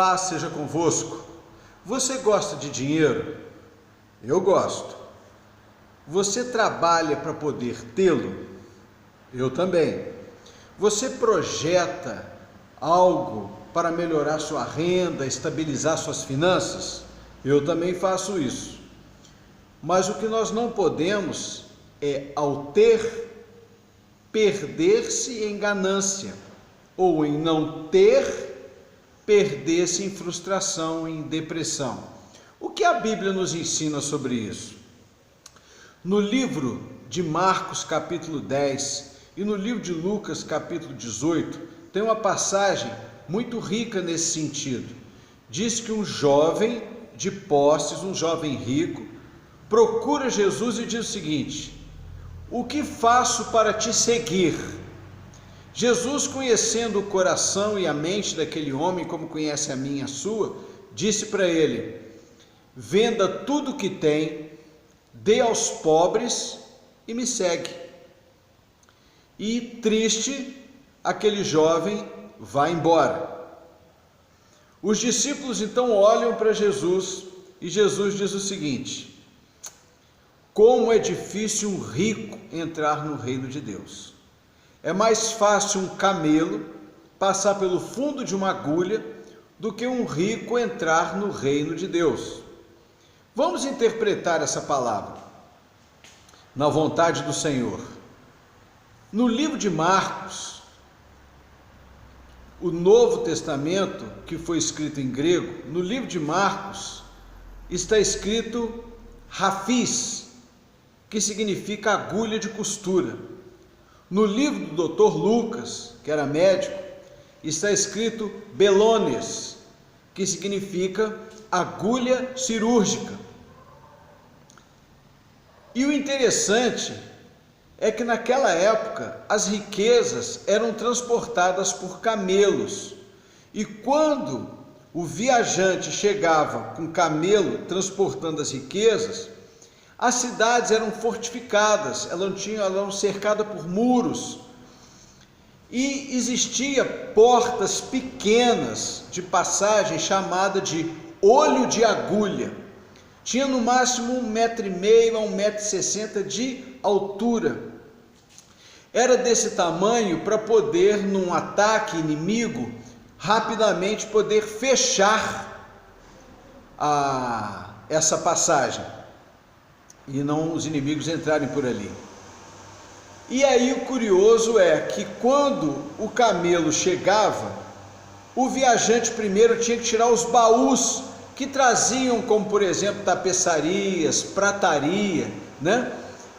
paz seja convosco. Você gosta de dinheiro? Eu gosto. Você trabalha para poder tê-lo? Eu também. Você projeta algo para melhorar sua renda, estabilizar suas finanças? Eu também faço isso. Mas o que nós não podemos é, ao ter, perder-se em ganância, ou em não ter, perder-se em frustração, em depressão. O que a Bíblia nos ensina sobre isso? No livro de Marcos, capítulo 10, e no livro de Lucas, capítulo 18, tem uma passagem muito rica nesse sentido. Diz que um jovem de posses, um jovem rico, procura Jesus e diz o seguinte: o que faço para te seguir? Jesus, conhecendo o coração e a mente daquele homem, como conhece a minha e a sua, disse para ele: venda tudo o que tem, dê aos pobres e me segue. E triste, aquele jovem vai embora. Os discípulos então olham para Jesus e Jesus diz o seguinte: como é difícil um rico entrar no reino de Deus. É mais fácil um camelo passar pelo fundo de uma agulha do que um rico entrar no reino de Deus. Vamos interpretar essa palavra na vontade do Senhor. No livro de Marcos, o Novo Testamento, que foi escrito em grego, no livro de Marcos está escrito rafis, que significa agulha de costura. No livro do Dr. Lucas, que era médico, está escrito belones, que significa agulha cirúrgica. E o interessante é que naquela época as riquezas eram transportadas por camelos, e quando o viajante chegava com camelo transportando as riquezas, as cidades eram fortificadas, elas eram cercadas por muros, e existia portas pequenas de passagem chamada de olho de agulha. Tinha no máximo 1,5 m a 1,60 m de altura. Era desse tamanho para poder, num ataque inimigo, rapidamente poder fechar essa passagem e não os inimigos entrarem por ali. E aí o curioso é que quando o camelo chegava, o viajante primeiro tinha que tirar os baús que traziam, como por exemplo tapeçarias, prataria, né?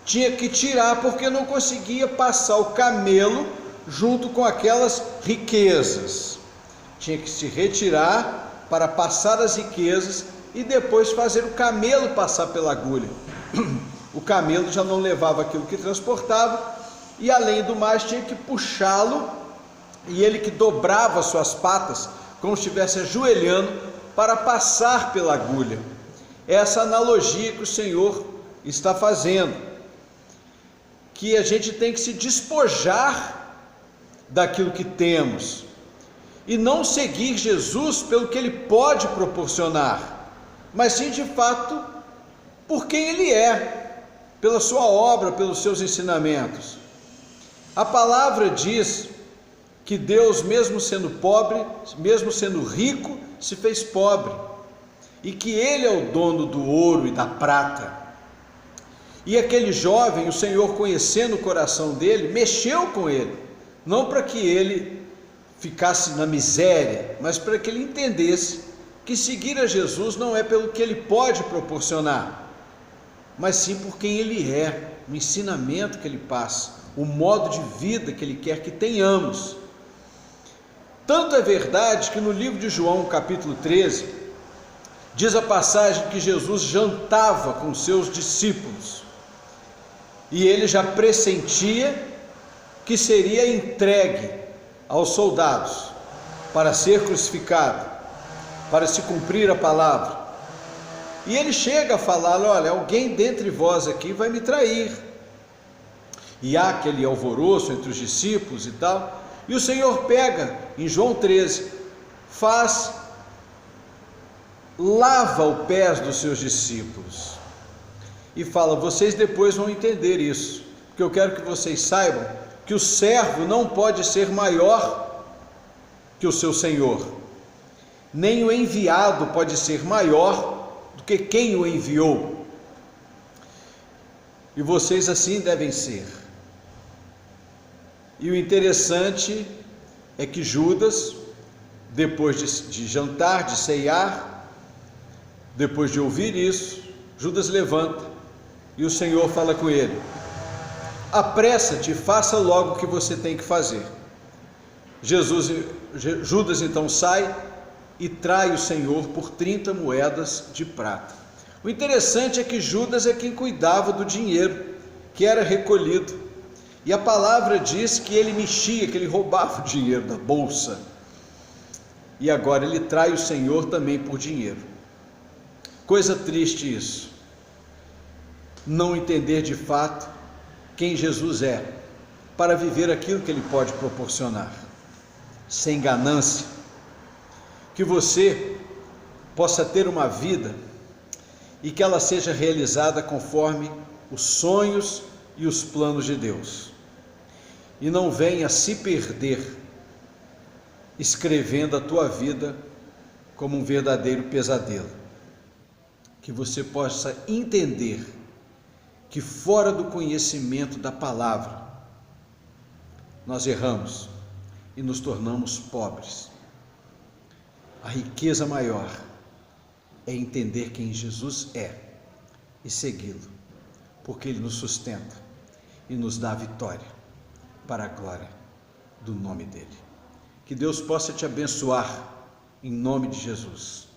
Tinha que tirar porque não conseguia passar o camelo junto com aquelas riquezas. Tinha que se retirar para passar as riquezas e depois fazer o camelo passar pela agulha. O camelo já não levava aquilo que transportava, e além do mais tinha que puxá-lo, e ele que dobrava suas patas como se estivesse ajoelhando para passar pela agulha. Essa analogia que o Senhor está fazendo, que a gente tem que se despojar daquilo que temos e não seguir Jesus pelo que ele pode proporcionar, mas sim de fato por quem ele é, pela sua obra, pelos seus ensinamentos. A palavra diz que Deus, mesmo sendo pobre, mesmo sendo rico, se fez pobre, e que ele é o dono do ouro e da prata. E aquele jovem, o Senhor, conhecendo o coração dele, mexeu com ele, não para que ele ficasse na miséria, mas para que ele entendesse que seguir a Jesus não é pelo que ele pode proporcionar, mas sim por quem ele é, o ensinamento que ele passa, o modo de vida que ele quer que tenhamos. Tanto é verdade que no livro de João, capítulo 13, diz a passagem que Jesus jantava com seus discípulos, e ele já pressentia que seria entregue aos soldados para ser crucificado, para se cumprir a palavra. E ele chega a falar: olha, alguém dentre vós aqui vai me trair. E há aquele alvoroço entre os discípulos e tal, e o Senhor pega, em João 13, faz lava os pés dos seus discípulos e fala: vocês depois vão entender isso, porque eu quero que vocês saibam que o servo não pode ser maior que o seu senhor, nem o enviado pode ser maior do que quem o enviou, e vocês assim devem ser. E o interessante é que Judas, depois de jantar, de ceiar, depois de ouvir isso, Judas levanta e o Senhor fala com ele: apressa-te, faça logo o que você tem que fazer. Judas então sai e trai o Senhor por 30 moedas de prata. O interessante é que Judas é quem cuidava do dinheiro que era recolhido, e a palavra diz que ele mexia, que ele roubava o dinheiro da bolsa, e agora ele trai o Senhor também por dinheiro. Coisa triste isso, não entender de fato quem Jesus é, para viver aquilo que Ele pode proporcionar, sem ganância. Que você possa ter uma vida e que ela seja realizada conforme os sonhos e os planos de Deus, e não venha se perder escrevendo a tua vida como um verdadeiro pesadelo. Que você possa entender que fora do conhecimento da palavra, nós erramos e nos tornamos pobres. A riqueza maior é entender quem Jesus é e segui-lo, porque Ele nos sustenta e nos dá vitória para a glória do nome dele. Que Deus possa te abençoar em nome de Jesus.